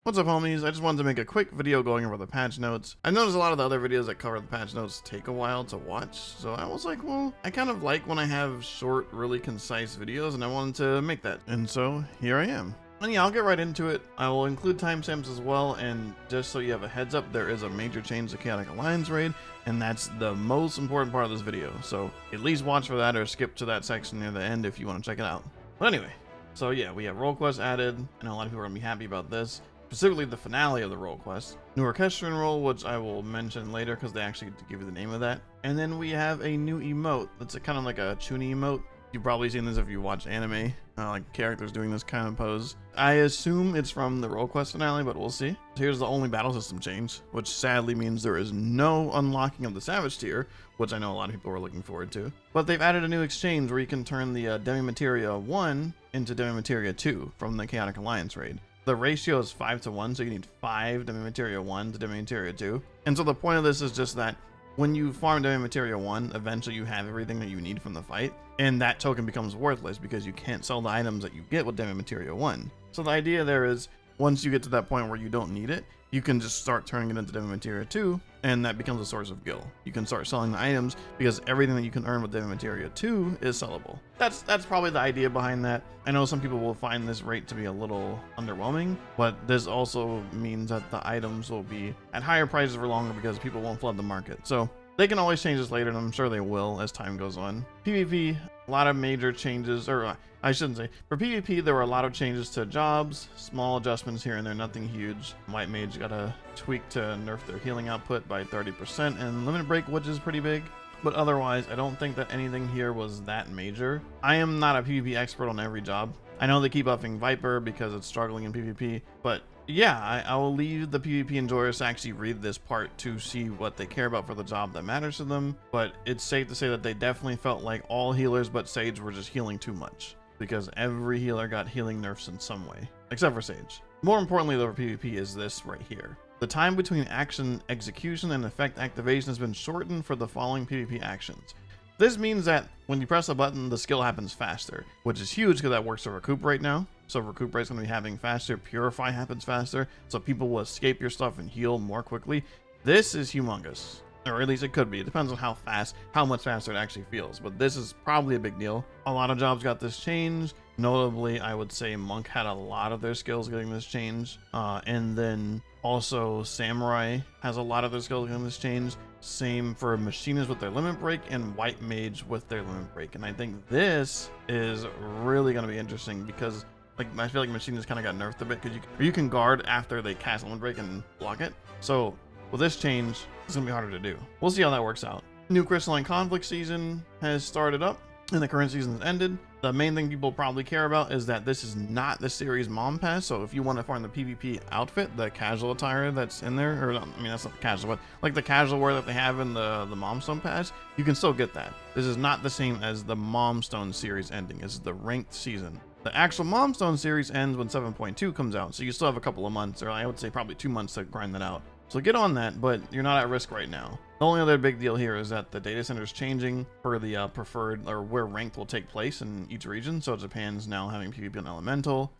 What's up, homies? I just wanted to make a quick video going over the patch notes. I noticed a lot of the other videos that cover the patch notes take a while to watch, so I was like, well, I kind of like when I have short, really concise videos, and I wanted to make that. And so here I am. And yeah, I'll get right into it. I will include timestamps as well, and just so you have a heads up, there is a major change to Chaotic Alliance raid, and that's the most important part of this video. So at least watch for that or skip to that section near the end if you want to check it out. But anyway, so yeah, we have role quests added. I know a lot of people are gonna be happy about this. Specifically the finale of the role quest. New Orchestrion role, which I will mention later because they actually give you the name of that. And then we have a new emote that's kind of like a Chuni emote. You've probably seen this if you watch anime, like characters doing this kind of pose. I assume it's from the role quest finale, but we'll see. Here's the only battle system change, which sadly means there is no unlocking of the Savage tier, which I know a lot of people were looking forward to. But they've added a new exchange where you can turn the Demimateria 1 into Demimateria 2 from the Chaotic Alliance raid. The ratio is 5 to 1, so you need 5 Demimateria 1 to Demimateria 2. And so the point of this is just that when you farm Demimateria 1, eventually you have everything that you need from the fight, and that token becomes worthless because you can't sell the items that you get with Demimateria 1. So the idea there is, once you get to that point where you don't need it, you can just start turning it into Demimateria 2, and that becomes a source of gil. You can start selling the items because everything that you can earn with Demimateria 2 is sellable. That's probably the idea behind that. I know some people will find this rate to be a little underwhelming, but this also means that the items will be at higher prices for longer because people won't flood the market. So they can always change this later, and I'm sure they will as time goes on. PvP, a lot of major changes, or I shouldn't say. For PvP, there were a lot of changes to jobs, small adjustments here and there, nothing huge. White Mage got a tweak to nerf their healing output by 30%, and Limit Break, which is pretty big. But otherwise, I don't think that anything here was that major. I am not a PvP expert on every job. I know they keep buffing Viper because it's struggling in PvP, but yeah, I will leave the PvP enjoyers to actually read this part to see what they care about for the job that matters to them. But it's safe to say that they definitely felt like all healers but Sage were just healing too much, because every healer got healing nerfs in some way, except for Sage. More importantly though for PvP is this right here. The time between action execution and effect activation has been shortened for the following PvP actions. This means that when you press a button, the skill happens faster, which is huge because that works for Recuperate now. So Recuperate's going to be happening faster, Purify happens faster, so people will escape your stuff and heal more quickly. This is humongous, or at least it could be. It depends on how much faster it actually feels, but this is probably a big deal. A lot of jobs got this change. Notably, I would say Monk had a lot of their skills getting this change, and then also Samurai has a lot of their skills getting this change. Same for Machinists with their Limit Break and White Mage with their Limit Break. And I think this is really going to be interesting because I feel like Machinists kind of got nerfed a bit because you can guard after they cast Limit Break and block it. So with this change, it's going to be harder to do. We'll see how that works out. New Crystalline conflict season has started up and the current season has ended. The main thing people probably care about is that this is not the series mom pass. So if you want to find the PvP outfit, the casual attire that's in there, or I mean that's not casual, but like the casual wear that they have in the Momstone pass, you can still get that. This is not the same as the Momstone series ending. This is the ranked season. The actual Momstone series ends when 7.2 comes out, so you still have a couple of months, or I would say probably 2 months to grind that out. So get on that, but you're not at risk right now. The only other big deal here is that the data center is changing for the preferred, or where ranked will take place in each region. So Japan's now having PvP on Elemental.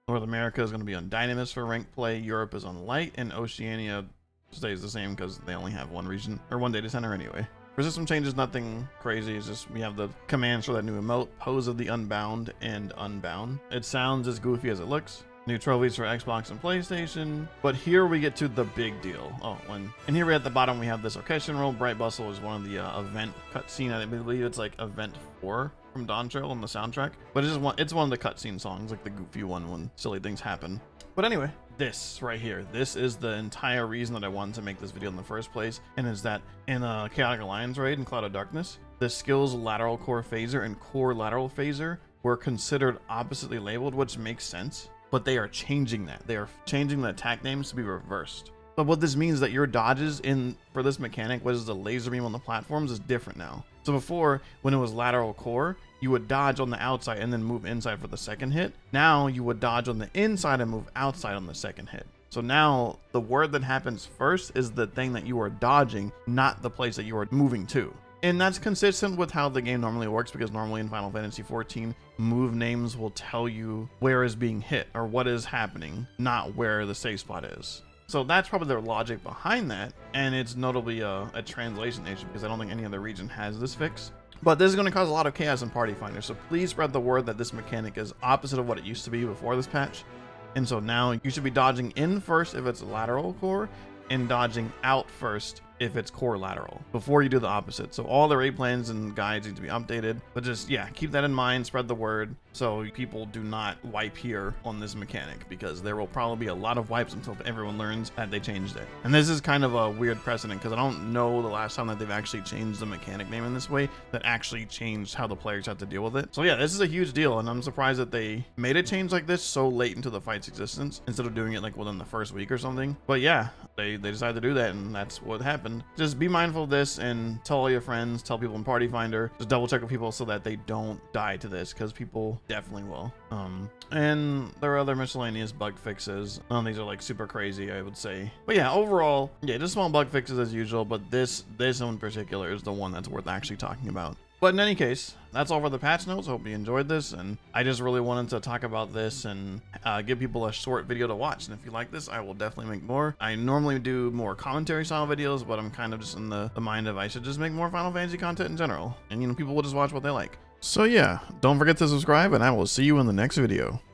North America is going to be on Dynamis for ranked play. Europe is on Light, and Oceania stays the same because they only have one region, or one data center anyway. For system changes, nothing crazy. It's just we have the commands for that new emote, Pose of the Unbound and Unbound. It sounds as goofy as it looks. New trophies for Xbox and PlayStation. But here we get to the big deal. And here at the bottom we have this Orchestrion role. Bright Bustle is one of the event cutscene. I believe it's like event 4 from Dawntrail on the soundtrack. But it's one of the cutscene songs, like the goofy one when silly things happen. But anyway, this right here, this is the entire reason that I wanted to make this video in the first place, and is that in a Chaotic Alliance raid in Cloud of Darkness, the skills Lateral Core Phaser and Core Lateral Phaser were considered oppositely labeled, which makes sense. But they are changing that. They are changing the attack names to be reversed. But what this means is that your dodges for this mechanic, which is the laser beam on the platforms, is different now. So before, when it was lateral core, you would dodge on the outside and then move inside for the second hit. Now you would dodge on the inside and move outside on the second hit. So now the word that happens first is the thing that you are dodging, not the place that you are moving to. And that's consistent with how the game normally works, because normally in Final Fantasy XIV, move names will tell you where is being hit or what is happening, not where the safe spot is. So that's probably their logic behind that, and it's notably a translation issue, because I don't think any other region has this fix. But this is going to cause a lot of chaos in Party Finder, so please spread the word that this mechanic is opposite of what it used to be before this patch. And so now you should be dodging in first if it's lateral core, and dodging out first if it's core lateral, before you do the opposite. So all the raid plans and guides need to be updated, but just, yeah, keep that in mind, spread the word so people do not wipe here on this mechanic, because there will probably be a lot of wipes until everyone learns that they changed it. And this is kind of a weird precedent, because I don't know the last time that they've actually changed the mechanic name in this way that actually changed how the players have to deal with it. So yeah, this is a huge deal, and I'm surprised that they made a change like this so late into the fight's existence instead of doing it like within the first week or something. But yeah, they decided to do that, and that's what happened. Just be mindful of this and tell all your friends, tell people in Party Finder, just double check with people so that they don't die to this, because people definitely will. And there are other miscellaneous bug fixes. None of these are like super crazy, I would say. But yeah, overall, yeah, just small bug fixes as usual, but this one in particular is the one that's worth actually talking about. But in any case, that's all for the patch notes. Hope you enjoyed this, and I just really wanted to talk about this and give people a short video to watch. And if you like this, I will definitely make more. I normally do more commentary style videos, but I'm kind of just in the mind of I should just make more Final Fantasy content in general, and people will just watch what they like. So yeah, don't forget to subscribe, and I will see you in the next video.